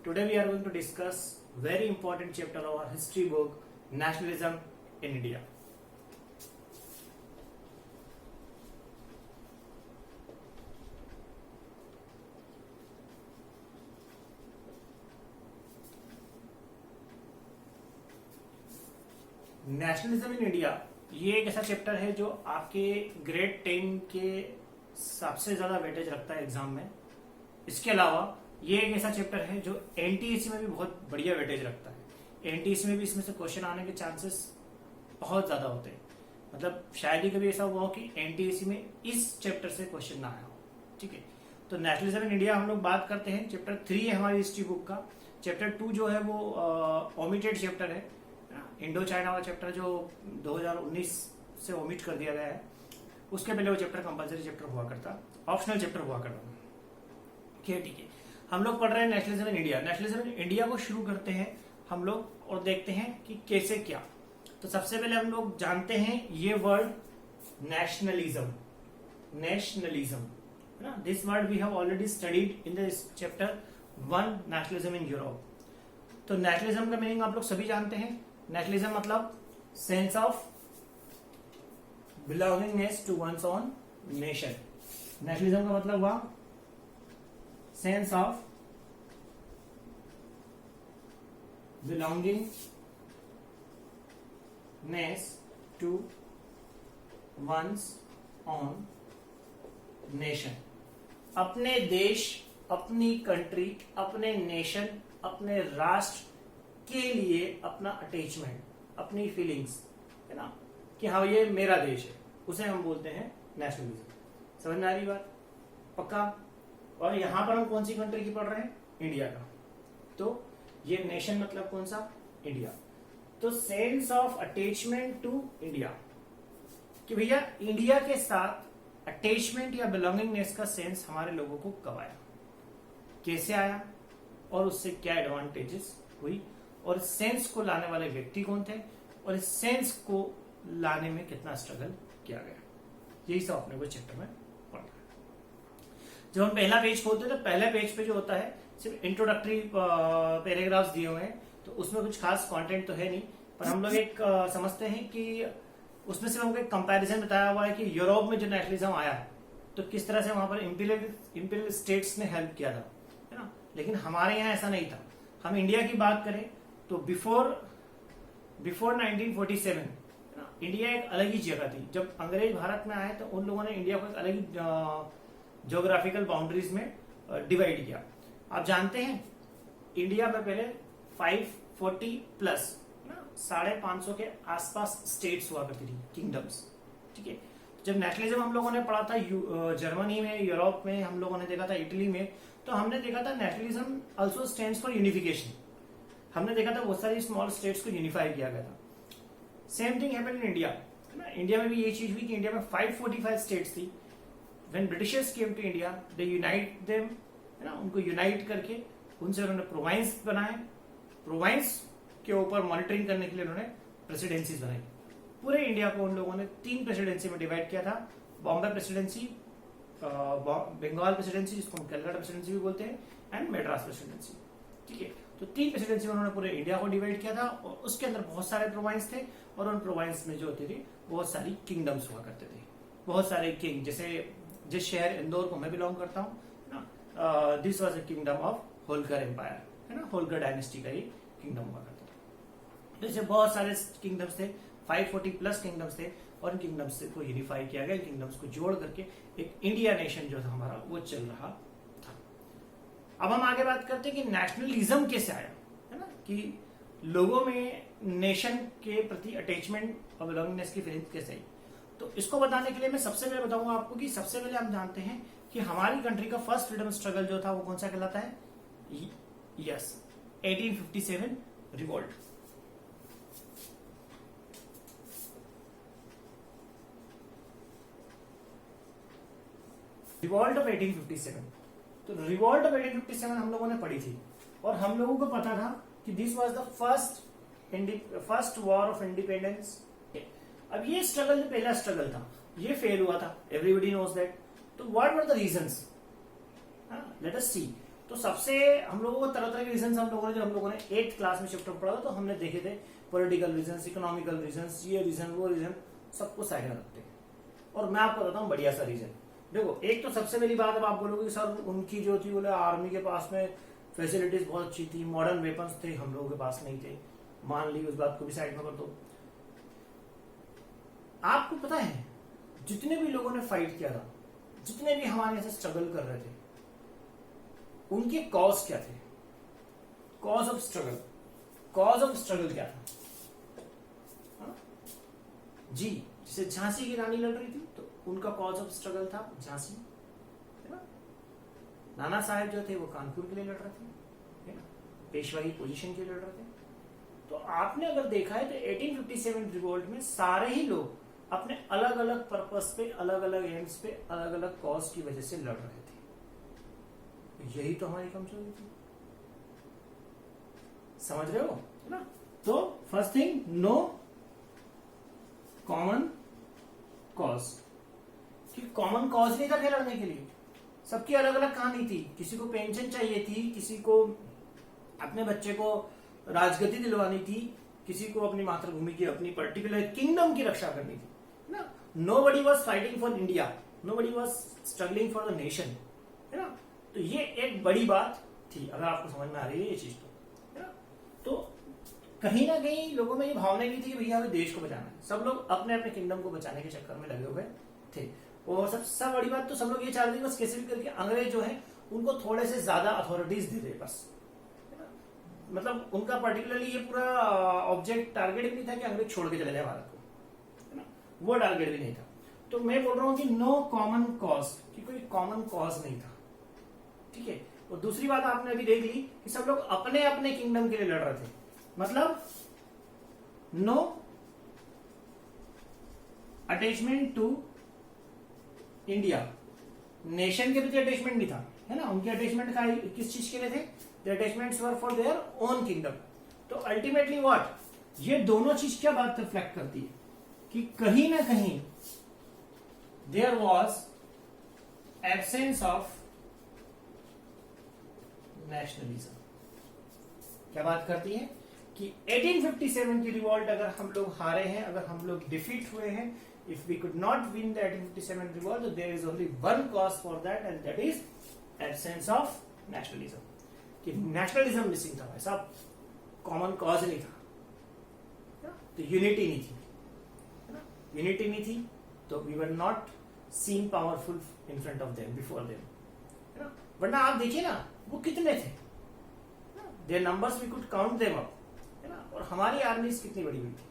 Today we are going to discuss very important chapter of our history book, Nationalism in India. Nationalism in India ये एक ऐसा chapter है जो आपके grade 10 के सबसे ज्यादा वेटेज रखता है एग्जाम में। इसके अलावा ये एक ऐसा चैप्टर है जो एनटीएससी में भी बहुत बढ़िया वेटेज रखता है। एनटीएससी में भी इसमें से क्वेश्चन आने के चांसेस बहुत ज्यादा होते हैं। मतलब शायद ही कभी ऐसा हुआ हो कि एनटीएससी में इस चैप्टर से क्वेश्चन ना आया हो। ठीक है, तो नेशनलिज्म इन इंडिया हम लोग बात करते हैं। चैप्टर 3 है हमारी हिस्ट्री बुक का। चैप्टर 2 जो है वो ओमिटेड चैप्टर है, इंडो चाइना वाला चैप्टर जो 2019 से ओमिट कर दिया गया है। उसके पहले वो चैप्टर कंपलसरी चैप्टर हुआ करता, ऑप्शनल चैप्टर हुआ करता। ठीक है, हम लोग पढ़ रहे हैं nationalism in India. Nationalism in India को शुरू करते हैं हम लोग और देखते हैं कि कैसे क्या। तो सबसे पहले हम लोग जानते हैं ये वर्ड नेशनलिज्म। नेशनलिज्म है ना, this word we have already studied in the chapter 1 nationalism in Europe. तो नेशनलिज्म का मीनिंग आप लोग सभी जानते हैं। नेशनलिज्म मतलब sense of belongingness to one's own nation. Nationalism का मतलब हुआ sense of belongingness to one's own nation. अपने देश, अपनी कंट्री, अपने नेशन, अपने राष्ट्र के लिए अपना अटैचमेंट, अपनी फीलिंग्स है ना, कि हाँ ये मेरा देश है, उसे हम बोलते हैं नेशनलिज्म। समझ में आ रही बात? पक्का? और यहां पर हम कौन सी कंट्री की पढ़ रहे हैं? इंडिया का। तो ये नेशन मतलब कौन सा? इंडिया। तो sense of attachment to India, कि भैया इंडिया के साथ अटैचमेंट या बिलोंगिंगनेस का सेंस हमारे लोगों को कब आया, कैसे आया और उससे क्या एडवांटेजेस हुई, और इस सेंस को लाने वाले व्यक्ति कौन थे, और इस सेंस को लाने में कितना स्ट्रगल किया गया। यही सब अपने को चैप्टर में पढ़ना है। जब हम पहला पेज खोलते हैं तो पहले पेज पे जो होता है सिर्फ इंट्रोडक्टरी पैराग्राफ्स दिए हुए हैं, तो उसमें कुछ खास कंटेंट तो है नहीं, पर हम लोग एक समझते हैं कि उसमें सिर्फ हमको एक कंपैरिजन बताया हुआ है कि यूरोप में जो नेशनलिज्म आया है तो किस तरह से वहां पर इंपीरियल स्टेट्स ने हेल्प किया था, है ना। लेकिन हमारे यहाँ ऐसा नहीं था। हम इंडिया की बात करें तो बिफोर 1947 इंडिया एक अलग ही जगह थी। जब अंग्रेज भारत में आए तो उन लोगों ने इंडिया को एक अलग ही ज्योग्राफिकल बाउंड्रीज में डिवाइड किया। आप जानते हैं इंडिया में पहले 540 प्लस 550 के आसपास स्टेट्स हुआ करती थी, किंगडम्स। ठीक है, जब नेशनलिज्म हम लोगों ने पढ़ा था जर्मनी में, यूरोप में, हम लोगों ने देखा था इटली में, तो हमने देखा था nationalism also stands for unification. हमने देखा था बहुत सारी स्मॉल स्टेट्स को यूनिफाई किया गया था। Same thing happened in India, है ना। इंडिया में भी ये चीज हुई कि इंडिया में 545 स्टेट्स थी। When Britishers came to India they unite them, है ना, उनको यूनाइट करके उनसे उन्होंने प्रोविंस बनाए। प्रोविंस के ऊपर मॉनिटरिंग करने के लिए उन्होंने प्रेसिडेंसीज बनाई। पूरे इंडिया को उन लोगों ने 3 प्रेसिडेंसी में डिवाइड किया था। बॉम्बे प्रेसिडेंसी, बंगाल प्रेसिडेंसी जिसको हम कलकत्ता प्रेसिडेंसी भी बोलते हैं, एंड मेड्रास प्रेसिडेंसी। ठीक है, तो 3 प्रेसिडेंसी में उन्होंने पूरे इंडिया को डिवाइड किया था, और उसके अंदर बहुत सारे प्रोविंस थे, और उन प्रोविंस में जो होती थी बहुत सारी किंगडम्स हुआ करते थे। बहुत सारे किंग, जैसे जिस शहर इंदौर को मैं बिलोंग करता हूँ ना, this was a kingdom of Holkar empire, है ना। होलकर डायनेस्टी का ही किंगडम हुआ करता था। जैसे बहुत सारे किंगडम्स थे, 540 प्लस किंगडम्स थे, और इन किंगडम्स को यूनिफाई किया गया। किंगडम्स को जोड़ करके एक इंडिया नेशन जो था हमारा वो चल रहा था। अब हम आगे बात करते हैं कि नेशनलिज्म कैसे आया, है ना, कि लोगों में नेशन के प्रति अटैचमेंट और बिलोंगिंगनेस की फीलिंग कैसे आई। तो इसको बताने के लिए मैं सबसे पहले बताऊंगा आपको कि सबसे पहले हम जानते हैं कि हमारी कंट्री का फर्स्ट फ्रीडम स्ट्रगल जो था वो कौन सा कहलाता है? Yes, 1857 revolt. Revolt of 1857। तो रिवॉल्ट ऑफ 1857 हम लोगों ने पढ़ी थी, और हम लोगों को पता था कि this was the first war of independence. अब ये स्ट्रगल जो पहला स्ट्रगल था ये फेल हुआ था, एवरीबडी नोज दैट। तो what were the reasons? Let us see. तो सबसे हम लोगों को तरह तरह के रीजन हम लोगों ने, जब हम लोगों ने 8th क्लास में चैप्टर पढ़ा तो हमने देखे थे पॉलिटिकल रीजन, इकोनॉमिकल रीजन, ये रीजन वो रीजन, सबको साइड में रखते हैं। और मैं आपको बताता हूँ बढ़िया सा रीजन। देखो, एक तो सबसे पहली बात, अब आप बोलोगे कि सर उनकी जो थी बोले आर्मी के पास में फैसिलिटीज बहुत अच्छी थी, मॉडर्न वेपन्स थे, हम लोगों के पास नहीं थे। मान ली, उस बात को भी साइड में कर दो। आपको पता है जितने भी लोगों ने फाइट किया था, जितने भी हमारे से स्ट्रगल कर रहे थे, उनके कॉज क्या थे? Cause of struggle, cause of struggle क्या था? हा? जी, जैसे झांसी की रानी लड़ रही थी तो उनका कॉज ऑफ स्ट्रगल था झांसी, है ना? नाना साहेब जो थे वो कानपुर के लिए लड़ रहे थे, है ना? पेशवाई पोजीशन के लिए लड़ रहे थे। तो आपने अगर देखा है तो 1857 रिवोल्ट में सारे ही लोग अपने अलग अलग पर्पस पे, अलग अलग एम्स पे, अलग अलग कॉज की वजह से लड़ रहे थे। यही तो हमारी कमजोरी थी, समझ रहे हो, है ना? तो first thing, no common cause, कि कॉमन कॉज नहीं था फिर लड़ने के लिए। सबकी अलग अलग कहानी थी। किसी को पेंशन चाहिए थी, किसी को अपने बच्चे को राजगद्दी दिलवानी थी, किसी को अपनी मातृभूमि की, अपनी पर्टिकुलर किंगडम की रक्षा करनी थी, ना? Nobody was fighting for India, nobody was struggling for the nation, है ना? तो ये एक बड़ी बात थी, अगर आपको समझ में आ रही है ये चीज तो, है ना? तो कहीं ना कहीं लोगों में ये भावना भी थी कि भैया हमें देश को बचाना है। सब लोग अपने अपने किंगडम को बचाने के चक्कर में लगे हुए थे। और सबसे बड़ी बात तो सब लोग ये चाहते थे बस कैसे भी करके अंग्रेज जो है उनको थोड़े से ज्यादा अथॉरिटीज दे दे बस, है ना? मतलब उनका पर्टिकुलरली ये पूरा ऑब्जेक्ट टारगेट भी नहीं था कि अंग्रेज छोड़ के चले जाए भारत को, है ना? वो टारगेट भी नहीं था। तो मैं बोल रहा हूं कि नो कॉमन कॉज, कि कोई कॉमन कॉज नहीं था, ठीक है? और दूसरी बात आपने अभी देख ली कि सब लोग अपने अपने किंगडम के लिए लड़ रहे थे, मतलब no attachment to India, nation के प्रति अटैचमेंट नहीं था, है ना? उनके अटैचमेंट का किस चीज के लिए थे? The attachments were for their own kingdom. तो अल्टीमेटली व्हाट, ये दोनों चीज क्या बात रिफ्लेक्ट करती है कि कहीं ना कहीं there was absence of nationalism. क्या बात करती है कि 1857 की रिवॉल्ट अगर हम लोग हारे हैं, अगर हम लोग डिफीट हुए हैं, if we could not win the 1857 revolt, so there is only one cause for that, and that is absence of nationalism. कि nationalism missing था भाई साहब, common cause नहीं था, तो यूनिटी नहीं थी, है ना? यूनिटी नहीं थी तो we were not seen powerful in front of them, before them, है ना? वरना आप देखिए ना वो कितने थे, their numbers we could count them up, है ना? और हमारी आर्मीज कितनी बड़ी हुई थी,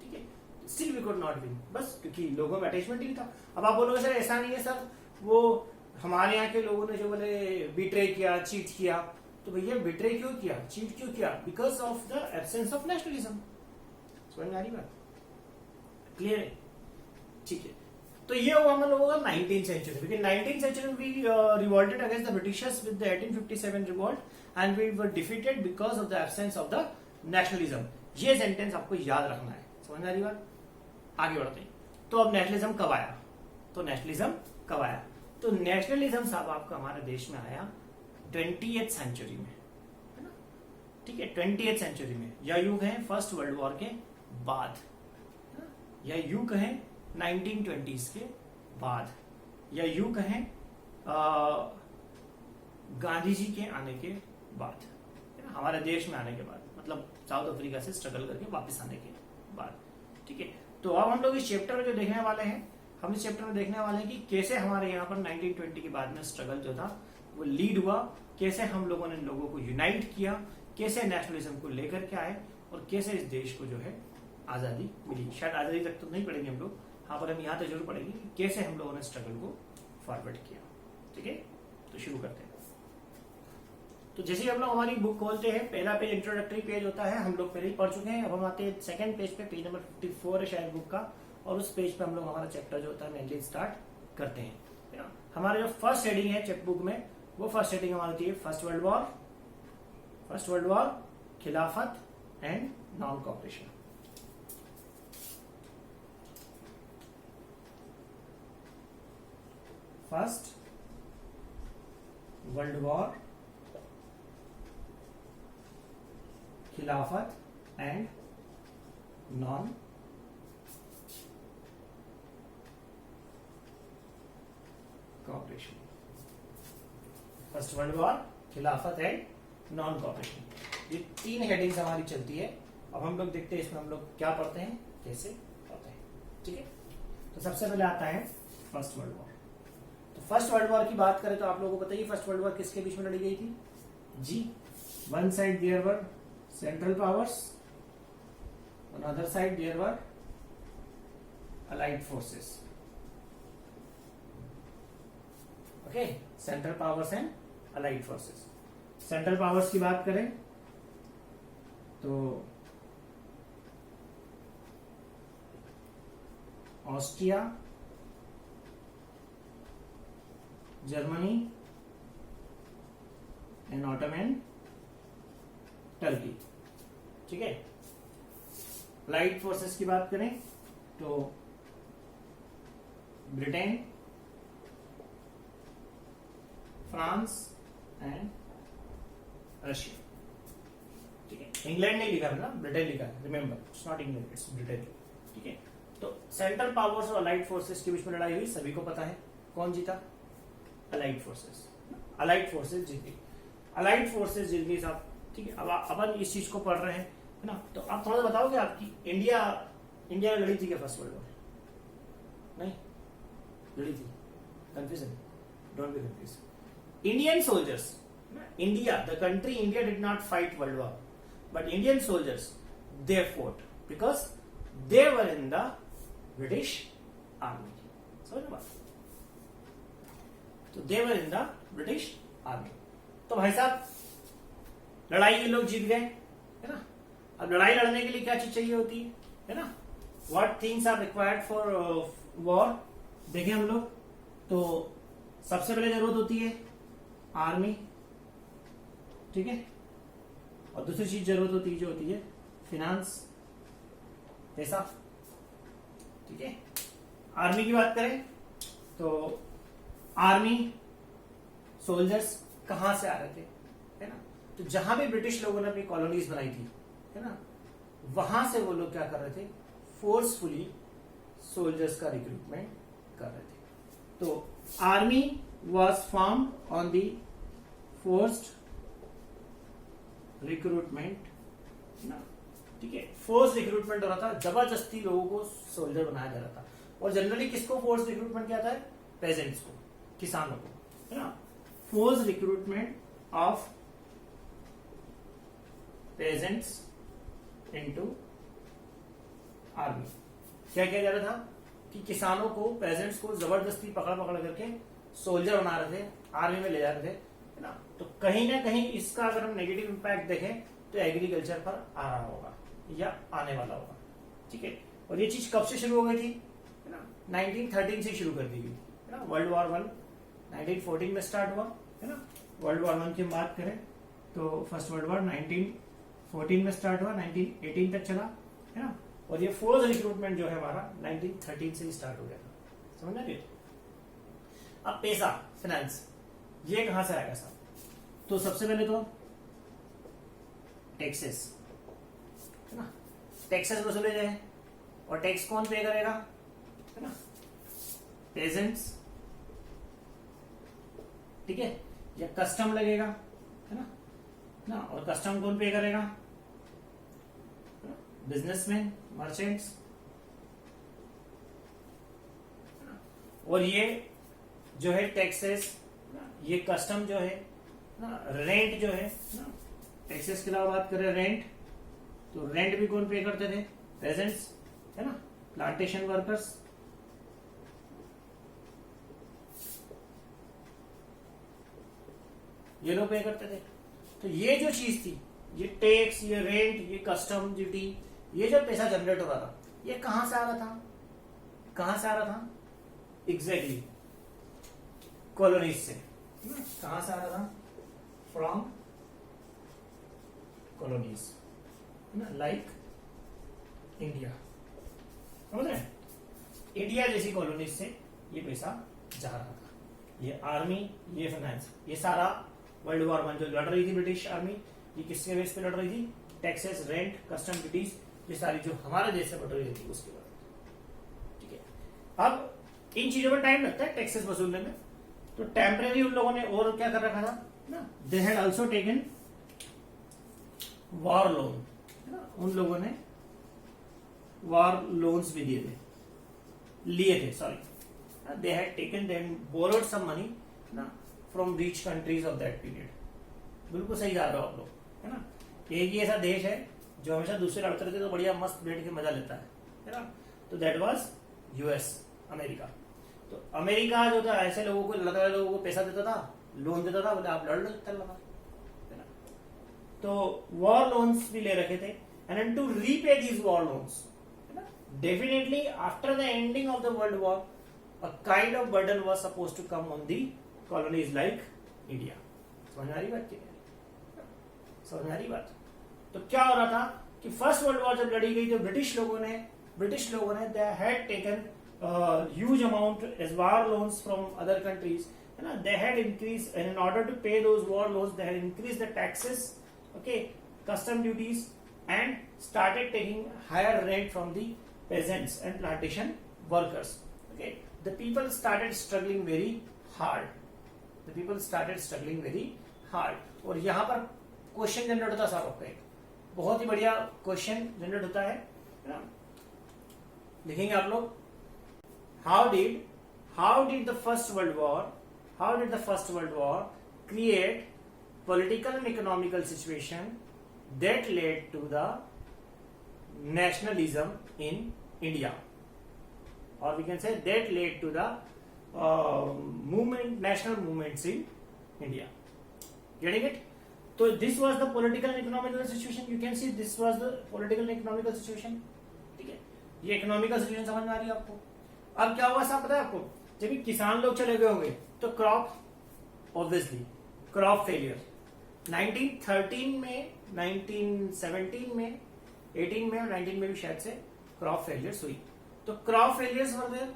ठीक है? Still we could not win, बस क्योंकि लोगों में अटैचमेंट ही था। अब आप बोलोगे सर ऐसा नहीं है सर, वो हमारे यहाँ के लोगों ने जो बोले बिट्रे किया, चीट किया, तो भैया बिट्रे क्यों किया, चीट क्यों किया? Because of the absence of nationalism. समझ में आ रही बात? क्लियर है? ठीक है। तो ये हुआ हम लोगों का 19th सेंचुरी, क्योंकि 19th century we revolted against the Britishers with the 1857 revolt and we were defeated because of the absence of the nationalism. ये सेंटेंस आपको याद रखना है। समझ में आ रही बात? आगे बढ़ते हैं। तो अब नेशनलिज्म कब आया? तो नेशनलिज्म कब आया? तो नेशनलिज्म साहब आपका हमारे देश में आया 20th सेंचुरी में, है ना? ठीक है, 20th सेंचुरी में, या यूं कहें फर्स्ट वर्ल्ड वॉर के बाद, या यूं कहें 1920s के बाद, या यूं कहें गांधी जी के आने के बाद, है ना? हमारे देश में आने के बाद, मतलब साउथ अफ्रीका से स्ट्रगल करके वापस आने के बाद, ठीक है? तो अब हम लोग इस चैप्टर में जो देखने वाले हैं, हम इस चैप्टर में देखने वाले हैं कि कैसे हमारे यहाँ पर 1920 के बाद में स्ट्रगल जो था वो लीड हुआ, कैसे हम लोगों ने लोगों को यूनाइट किया, कैसे नेशनलिज्म को लेकर के आए, और कैसे इस देश को जो है आजादी मिली। शायद आजादी तक तो नहीं पढ़ेंगे हम लोग, हाँ, पर हम यहाँ तक जरूर पढ़ेंगे कि कैसे हम लोगों ने स्ट्रगल को फॉरवर्ड किया। ठीक है, तो शुरू करते हैं। तो जैसे ही हम लोग हमारी बुक खोलते हैं, पहला पेज इंट्रोडक्टरी पेज होता है, हम लोग पहले ही पढ़ चुके हैं। अब हम आते हैं सेकंड पेज पे, पेज नंबर 54 है शायद बुक का, और उस पेज पे हम लोग हमारा चैप्टर जो होता है मेनली स्टार्ट करते हैं, है ना? हमारा जो फर्स्ट हेडिंग है चैप्टर बुक में, वो फर्स्ट हेडिंग हमारी होती है first world war, Khilafat and non cooperation. First world war, Khilafat and non cooperation. First world war, Khilafat and non cooperation, ये 3 हेडिंग्स हमारी चलती है। अब हम लोग देखते हैं इसमें हम लोग क्या पढ़ते हैं, कैसे पढ़ते हैं। ठीक है, तो सबसे पहले आता है फर्स्ट वर्ल्ड वॉर। तो फर्स्ट वर्ल्ड वॉर की बात करें तो आप लोगों को बताइए फर्स्ट वर्ल्ड वॉर किसके बीच में लड़ी गई थी जी। One side there were central powers, on other side there were allied forces. Okay, central powers and allied forces. Central powers की बात करें तो Austria, Germany and Ottoman Turkey. ठीक है, अलाइड फोर्सेस की बात करें तो ब्रिटेन, फ्रांस एंड रशिया। ठीक है, इंग्लैंड नहीं लिखा है ना, ब्रिटेन लिखा है, remember it's not England, it's Britain. ठीक है, तो सेंट्रल पावर्स और अलाइड फोर्सेस के बीच में लड़ाई हुई, सभी को पता है कौन जीता, अलाइड फोर्सेस। अलाइड फोर्सेस जीत गई, अलाइड फोर्सेस जीत गई साहब। ठीक है, अब अपन इस चीज को पढ़ रहे हैं है ना, तो आप थोड़ा सा बताओगे आपकी इंडिया लड़ी थी क्या फर्स्ट वर्ल्ड वॉर? नहीं लड़ी थी, confusion, don't be confuse. Indian soldiers, India, the country India did not fight World War, but Indian soldiers, they fought because they were in the British Army. समझ बात? तो they were in the British Army. तो भाई साहब लड़ाई ये लोग जीत गए, है ना। अब लड़ाई लड़ने के लिए क्या चीज चाहिए होती है ना, what things are required for war। देखें हम लोग तो सबसे पहले जरूरत होती है आर्मी, ठीक है, और दूसरी चीज जरूरत होती है जो होती है फिनांस, पैसा। ठीक है, आर्मी की बात करें तो आर्मी सोल्जर्स कहां से आ रहे थे, है ना, तो जहां भी ब्रिटिश लोगों ने अपनी कॉलोनीज बनाई थी, है ना, वहां से वो लोग क्या कर रहे थे, फोर्सफुली सोल्जर्स का रिक्रूटमेंट कर रहे थे। तो army was formed on the forced recruitment ना, ठीक है, फोर्स रिक्रूटमेंट हो रहा था, जबरदस्ती लोगों को सोल्जर बनाया जा रहा था। और जनरली किसको फोर्स रिक्रूटमेंट किया था, पेजेंट्स को, किसानों को, है ना। Force recruitment of pageants into army. क्या किया जा रहा था कि किसानों को, पेजेंट्स को जबरदस्ती पकड़ करके सोल्जर बना रहे थे, आर्मी में ले जा रहे थे, है ना। तो कहीं ना कहीं इसका अगर हम नेगेटिव इंपैक्ट देखें तो एग्रीकल्चर पर आ रहा होगा या आने वाला होगा। ठीक है, और ये चीज कब से शुरू हो गई थी, है ना, 1913 से शुरू कर दी गई, है ना। वर्ल्ड वॉर 1 1914 में स्टार्ट हुआ, है ना। वर्ल्ड वॉर 1 की बात करें तो फर्स्ट वर्ल्ड वॉर 1914 में स्टार्ट हुआ, 1918 तक चला, है ना। और ये फोर्स रिक्रूटमेंट जो है हमारा 1913 से ही स्टार्ट हो गया था, समझ ना। अब पैसा, फाइनेंस, ये कहां से आएगा साहब, तो सबसे पहले तो टैक्सेस, है ना, टैक्सेस वसूले जाए, और टैक्स कौन पे करेगा, है ना, पेजेंट्स। ठीक है, या कस्टम लगेगा, है ना, और कस्टम कौन पे करेगा, बिजनेसमैन, मर्चेंट्स। और ये जो है टैक्सेस, ये कस्टम जो है ना, रेंट जो है ना, टैक्सेस के अलावा बात करें रेंट, तो रेंट भी कौन पे करते थे, पेजेंट्स, है ना, प्लांटेशन वर्कर्स। ये लोग पे करते थे। तो ये जो चीज थी, ये टैक्स, ये रेंट, ये कस्टम ड्यूटी, ये जो पैसा जनरेट हो रहा था, ये कहां से आ रहा था, कहां से आ रहा था, एग्जैक्टली कॉलोनीज से। कहां से आ रहा था, फ्रॉम कॉलोनीज, लाइक इंडिया, समझ रहे हैं, इंडिया जैसी कॉलोनीज से ये पैसा जा रहा था। ये आर्मी, ये फाइनेंस, ये सारा वर्ल्ड वॉर 1 जो लड़ रही थी ब्रिटिश आर्मी, ये किसके बेस पे लड़ रही थी, टैक्सेस, रेंट, कस्टम ड्यूटीज, ये सारी जो हमारे देश से बढ़ रही थी उसके बाद। ठीक है, अब इन चीजों में टाइम लगता है टैक्सेस वसूलने में, तो टेम्परेरी उन लोगों ने और क्या कर रखा था ना, they had also taken war loan, है ना, उन लोगों ने वॉर लोन्स भी लिए थे, sorry, they had taken then borrowed some money ना from rich countries of that period. बिल्कुल सही जा रहे हो आप लोग, है ना। एक ही ऐसा देश है जो हमेशा दूसरे लड़ते रहते तो बढ़िया मस्त बैठ के मजा लेता है ना, तो दैट वाज यूएस, अमेरिका। तो अमेरिका जो था ऐसे लोगों को, लड़ने वाले लोगों को पैसा देता था, लोन देता था, बोले आप लड़ लो, चल लगा, है ना। तो वॉर लोन्स भी ले रखे थे, and to repay these war loans, है ना, definitely after the ending of the world war a kind of burden was supposed to come on the colonies like India. समझ आ रही बात क्या है? समझ में आ रही बात? तो क्या हो रहा था कि फर्स्ट वर्ल्ड वॉर जब लड़ी गई तो ब्रिटिश लोगों ने they had taken huge amount as war loans from other countries, है ना। They had increase, and in order to pay those war loans they had increase the taxes, okay, custom duties, and started taking higher rent from the peasants and plantation workers. Okay, the people started struggling very hard. और यहाँ पर question generate होता है साहब आपका, एक बहुत ही बढ़िया क्वेश्चन जनरेट होता है ना, लिखेंगे आप लोग, how did the first world war create political and economical situation that led to the nationalism in India, or we can say that led to the national movements in India. Getting it? So this was the political and economical situation. You can see this was the political and economical situation. ठीक है, ये economical situation समझ में आ रही है आपको? अब क्या हुआ साहब पता है आपको? जब किसान लोग चले गए होंगे तो क्रॉप ऑब्वियसली क्रॉप फेलियर 1913 में, 1917 में, 18 में और 19 में भी शायद से क्रॉप फेलियर्स हुई। तो क्रॉप फेलियर्स हो गए,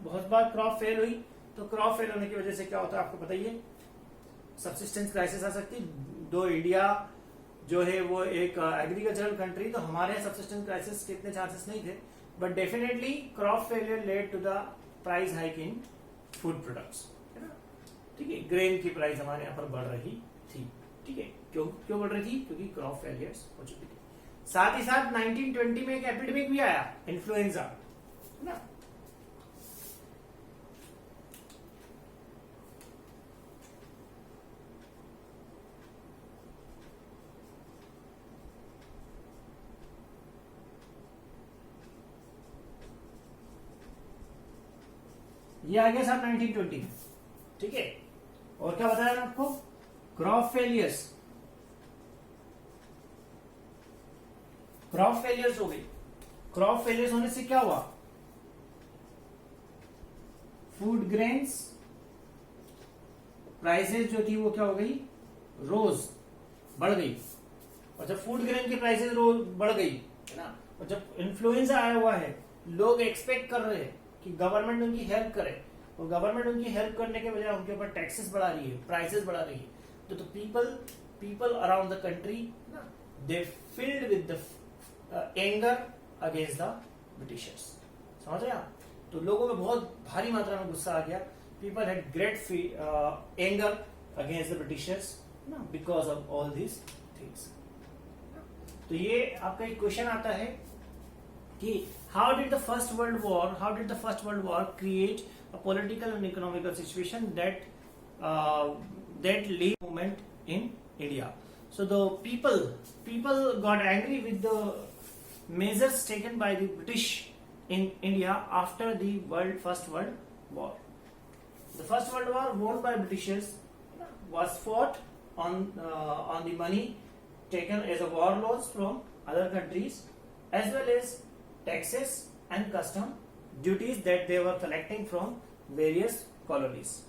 बहुत बार क्रॉप फेल हुई, तो क्रॉप फेल होने की वजह से क्या होता है आपको पता ही है, सब्सिस्टेंस क्राइसिस आ सकती है। दो इंडिया जो है वो एक एग्रीकल्चरल कंट्री, तो हमारे यहाँ सब्सिस्टेंस क्राइसिस के इतने चांसेस नहीं थे, but definitely crop failure led to the price hike in food products, है ना। ठीक है, ग्रेन की प्राइस हमारे यहाँ पर बढ़ रही थी। ठीक है, क्यों बढ़ रही थी? क्योंकि क्रॉप फेलियर्स हो चुकी थी। साथ ही साथ 1920 में एक एपिडेमिक भी आया, इन्फ्लुएंजा, है ना। ये आ गया साहब 1920 में। ठीक है, और क्या बताया मैं आपको? क्रॉप फेलियर्स हो गई। क्रॉप फेलियर्स होने से क्या हुआ? फूड ग्रेन्स प्राइसेस जो थी वो क्या हो गई? रोज बढ़ गई। और जब फूड ग्रेन की प्राइसेस रोज बढ़ गई, है ना, और जब इन्फ्लुएंजा आया हुआ है, लोग एक्सपेक्ट कर रहे हैं कि गवर्नमेंट उनकी हेल्प करे, और गवर्नमेंट उनकी हेल्प करने के बजाय उनके ऊपर टैक्सेस बढ़ा रही है, प्राइसेस बढ़ा रही है, तो people around the country they filled with the anger against the Britishers. समझ रहे आप? तो लोगों में बहुत भारी मात्रा में गुस्सा आ गया। People had great anger against the Britishers ना, because of all this things. तो ये आपका एक क्वेश्चन आता है कि how did the first world war create a political and economical situation that lead movement in India? So the people got angry with the measures taken by the British in India after the first world war. The first world war won by Britishers was fought on the money taken as a war loans from other countries, as well as taxes and custom duties that they were collecting from various colonies.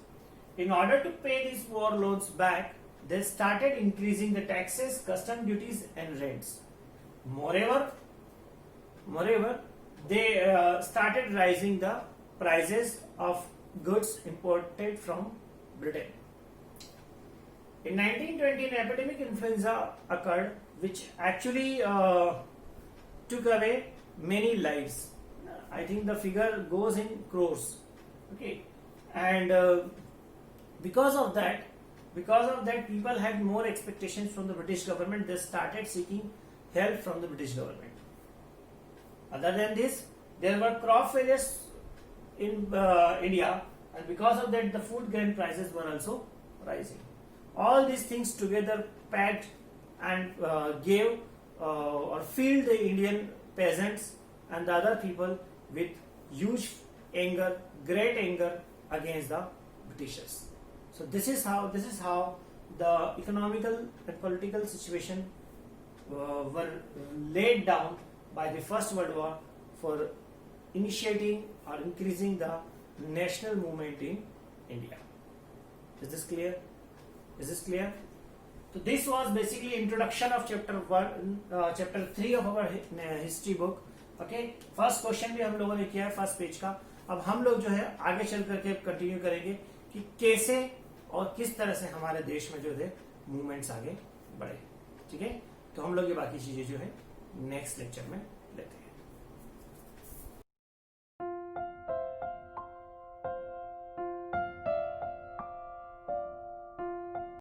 In order to pay these war loans back, they started increasing the taxes, custom duties and rents. Moreover, they started raising the prices of goods imported from Britain. In 1920, an epidemic influenza occurred, which actually took away many lives. I think the figure goes in crores. Okay, and because of that, people had more expectations from the British government. They started seeking help from the British government. Other than this, there were crop failures in India, and because of that, the food grain prices were also rising. All these things together packed and gave or filled the Indian peasants and the other people with huge anger, great anger against the Britishers. So this is how the economical and political situation were laid down by the First World War for initiating or increasing the national movement in India. Is this clear? So this was basically introduction of chapter 3 of our history book. Okay, first question भी हम लोगों ने किया है first page का. अब हम लोग जो है आगे चल करके कंटिन्यू करेंगे कि कैसे और किस तरह से हमारे देश में जो है मूवमेंट्स आगे बढ़े. ठीक है, तो हम लोग ये बाकी चीजें जो है नेक्स्ट लेक्चर में लेते हैं.